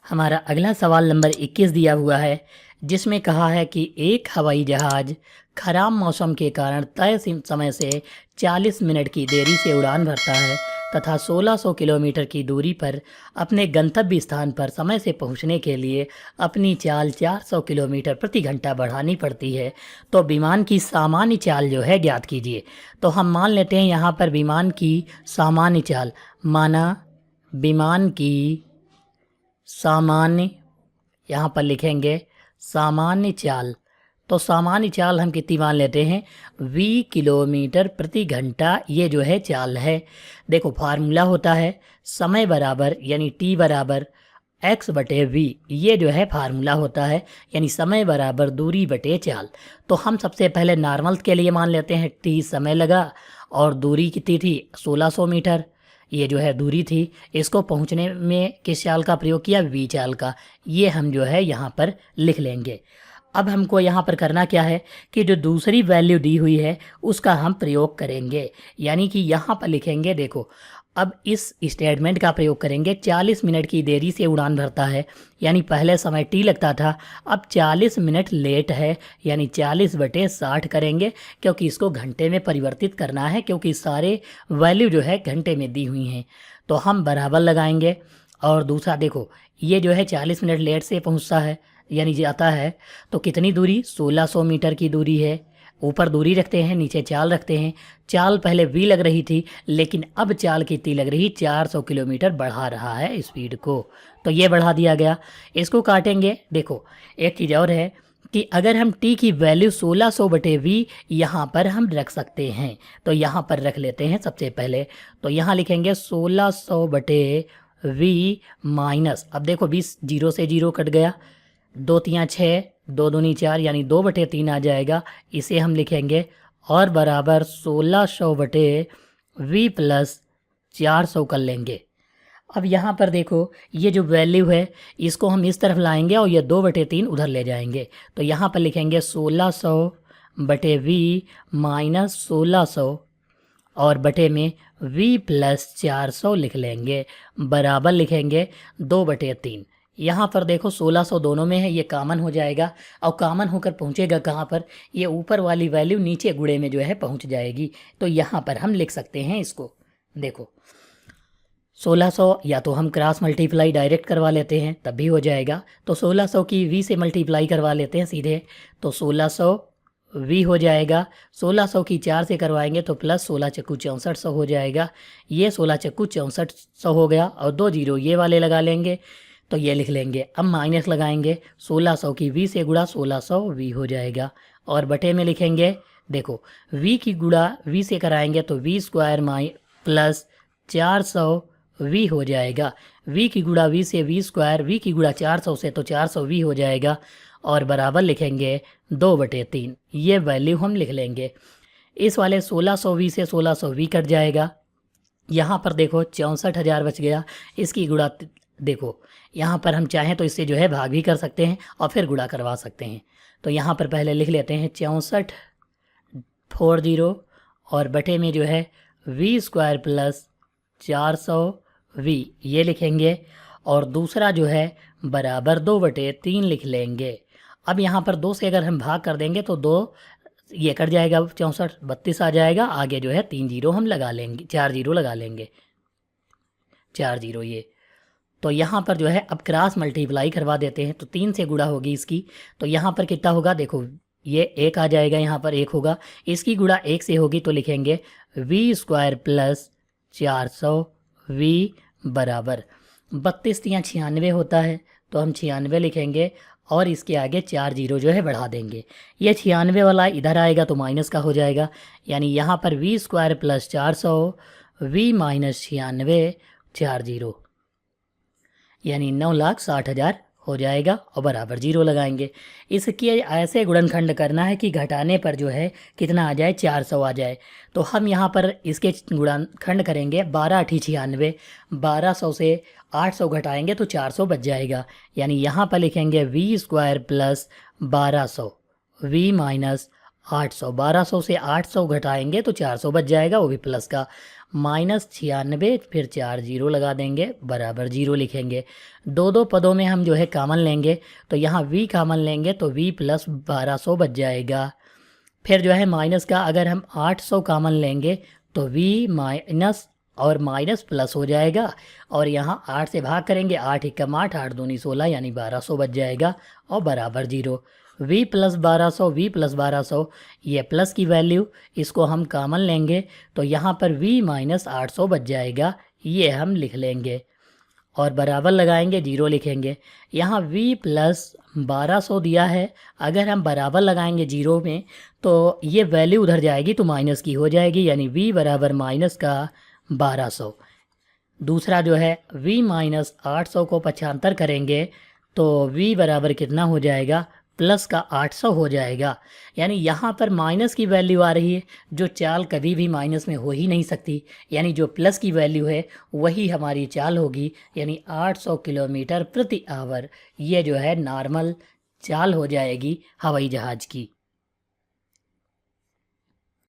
हमारा अगला सवाल नंबर 21 दिया हुआ है, जिसमें कहा है कि एक हवाई जहाज खराब मौसम के कारण तय समय से 40 मिनट की देरी से उड़ान भरता है तथा 1600 किलोमीटर की दूरी पर अपने गंतव्य स्थान पर समय से पहुंचने के लिए अपनी चाल 400 किलोमीटर प्रति घंटा बढ़ानी पड़ती है। तो विमान की सामान्य चाल जो है ज्ञात कीजिए। तो हम मान लेते हैं यहाँ पर विमान की सामान्य चाल, माना विमान की सामान्य, यहाँ पर लिखेंगे सामान्य चाल। तो सामान्य चाल हम कितनी मान लेते हैं, v किलोमीटर प्रति घंटा, ये जो है चाल है। देखो फार्मूला होता है समय बराबर यानी t बराबर x बटे v, ये जो है फार्मूला होता है, यानी समय बराबर दूरी बटे चाल। तो हम सबसे पहले नॉर्मल के लिए मान लेते हैं t समय लगा और दूरी कितनी थी 1600 मीटर, ये जो है दूरी थी। इसको पहुंचने में किस चाल का प्रयोग किया, v चाल का। ये हम जो है यहाँ पर लिख लेंगे। अब हमको यहाँ पर करना क्या है कि जो दूसरी वैल्यू दी हुई है उसका हम प्रयोग करेंगे, यानी कि यहाँ पर लिखेंगे, देखो अब इस स्टेटमेंट का प्रयोग करेंगे। 40 मिनट की देरी से उड़ान भरता है, यानी पहले समय t लगता था, अब 40 मिनट लेट है, यानी 40/60 करेंगे, क्योंकि इसको घंटे में परिवर्तित करना है, क्योंकि सारे वैल्यू जो है घंटे में दी हुई हैं। तो हम बराबर लगाएंगे। और दूसरा देखो, ये जो है 40 मिनट लेट से पहुंचता है यानी जाता है, तो कितनी दूरी 1600 मीटर की दूरी है। ऊपर दूरी रखते हैं, नीचे चाल रखते हैं। चाल पहले v लग रही थी, लेकिन अब चाल कितनी लग रही, 400 किलोमीटर बढ़ा रहा है स्पीड को, तो ये बढ़ा दिया गया। इसको काटेंगे। देखो एक चीज़ और है कि अगर हम t की वैल्यू 1600/v यहाँ पर हम रख सकते हैं, तो यहाँ पर रख लेते हैं सबसे पहले। तो यहाँ लिखेंगे 1600/v माइनस, अब देखो 20 जीरो से जीरो कट गया, 2 तियाँ 6, 2 दूनी 4, यानी 2/3 आ जाएगा। इसे हम लिखेंगे और बराबर 1600/v प्लस 400 कर लेंगे। अब यहाँ पर देखो ये जो वैल्यू है इसको हम इस तरफ लाएंगे और ये 2/3 उधर ले जाएंगे। तो यहाँ पर लिखेंगे 1600/v माइनस 1600 और बटे में v प्लस 400 लिख लेंगे, बराबर लिखेंगे 2/3। यहाँ पर देखो 1600 दोनों में है, ये कॉमन हो जाएगा और कॉमन होकर पहुँचेगा कहाँ पर, ये ऊपर वाली वैल्यू नीचे गुणे में जो है पहुँच जाएगी। तो यहाँ पर हम लिख सकते हैं इसको। देखो 1600 या तो हम क्रॉस मल्टीप्लाई डायरेक्ट करवा लेते हैं तब भी हो जाएगा, तो 1600 की v से मल्टीप्लाई करवा लेते हैं सीधे, तो 1600 v हो जाएगा। 1600 की 4 से करवाएंगे तो प्लस 16 चक्कू 6400 हो जाएगा। ये 16 चक्कू 6400 हो गया और 2 जीरो ये वाले लगा लेंगे, तो ये लिख लेंगे। अब माइनस लगाएंगे, 1600 की v से गुणा 1600 v हो जाएगा और बटे में लिखेंगे। देखो v की गुणा v से कराएंगे तो v स्क्वायर प्लस 400 v हो जाएगा। v की गुणा v से v स्क्वायर, v की गुणा 400 से तो 400 v हो जाएगा और बराबर लिखेंगे 2/3। ये वैल्यू हम लिख लेंगे। इस वाले 1600 v से 1600 v कट जाएगा। यहाँ पर देखो 64,000 बच गया। इसकी गुणा देखो यहाँ पर हम चाहें तो इससे जो है भाग भी कर सकते हैं और फिर गुणा करवा सकते हैं। तो यहाँ पर पहले लिख लेते हैं 6440 और बटे में जो है v स्क्वायर प्लस 400v ये लिखेंगे और दूसरा जो है बराबर 2/3 लिख लेंगे। अब यहाँ पर 2 से अगर हम भाग कर देंगे तो 2 ये कट जाएगा, 64 32 आ जाएगा। आगे जो है 3 जीरो हम लगा लेंगे, 4 जीरो लगा लेंगे, 4 जीरो ये। तो यहाँ पर जो है अब क्रॉस मल्टीप्लाई करवा देते हैं, तो 3 से गुणा होगी इसकी, तो यहाँ पर कितना होगा, देखो ये 1 आ जाएगा, यहाँ पर 1 होगा। इसकी गुणा 1 से होगी तो लिखेंगे v स्क्वायर प्लस 400v बराबर 32 तियाँ 96 होता है, तो हम 96 लिखेंगे और इसके आगे 4 जीरो जो है बढ़ा देंगे। ये 96 वाला इधर आएगा तो माइनस का हो जाएगा, यानी यहाँ पर v square plus 400v minus 96 4 zero, यानी 9,60,000 हो जाएगा और बराबर जीरो लगाएंगे। इसकी ऐसे गुणनखंड करना है कि घटाने पर जो है कितना आ जाए, 400 आ जाए। तो हम यहाँ पर इसके गुणनखंड करेंगे 12 × 96, 1200 से 800 घटाएंगे तो 400 बच जाएगा, यानी यहाँ पर लिखेंगे v square plus 1200 v minus 800, 1200 से 800 घटाएंगे तो 400 बच जाएगा, वो भी प्लस का। -96, फिर 4 जीरो लगा देंगे, बराबर 0 लिखेंगे। दो दो पदों में हम जो है कॉमन लेंगे, तो यहाँ v कॉमन लेंगे तो v प्लस 1200 बच जाएगा। फिर जो है माइनस का अगर हम 800 कॉमन लेंगे तो v माइनस और माइनस प्लस हो जाएगा, और यहाँ 8 से भाग करेंगे, 8 एकम 8, 8 दूनी 16, यानी 1200 बच जाएगा, और बराबर 0। v प्लस 1200, v प्लस 1200, ये प्लस की वैल्यू, इसको हम कॉमन लेंगे तो यहाँ पर v माइनस 800 बच जाएगा, ये हम लिख लेंगे, और बराबर लगाएंगे, 0 लिखेंगे। यहाँ v प्लस 1200 दिया है, अगर हम बराबर लगाएंगे 0 में तो ये वैल्यू उधर जाएगी तो माइनस की हो जाएगी, यानी v बराबर माइनस का 1200। दूसरा जो है v माइनस 800 को 75 करेंगे तो v बराबर कितना हो जाएगा, प्लस का 800 हो जाएगा। यानी यहाँ पर माइनस की वैल्यू आ रही है, जो चाल कभी भी माइनस में हो ही नहीं सकती, यानी जो प्लस की वैल्यू है वही हमारी चाल होगी, यानी 800 किलोमीटर प्रति आवर ये जो है नॉर्मल चाल हो जाएगी हवाई जहाज़ की।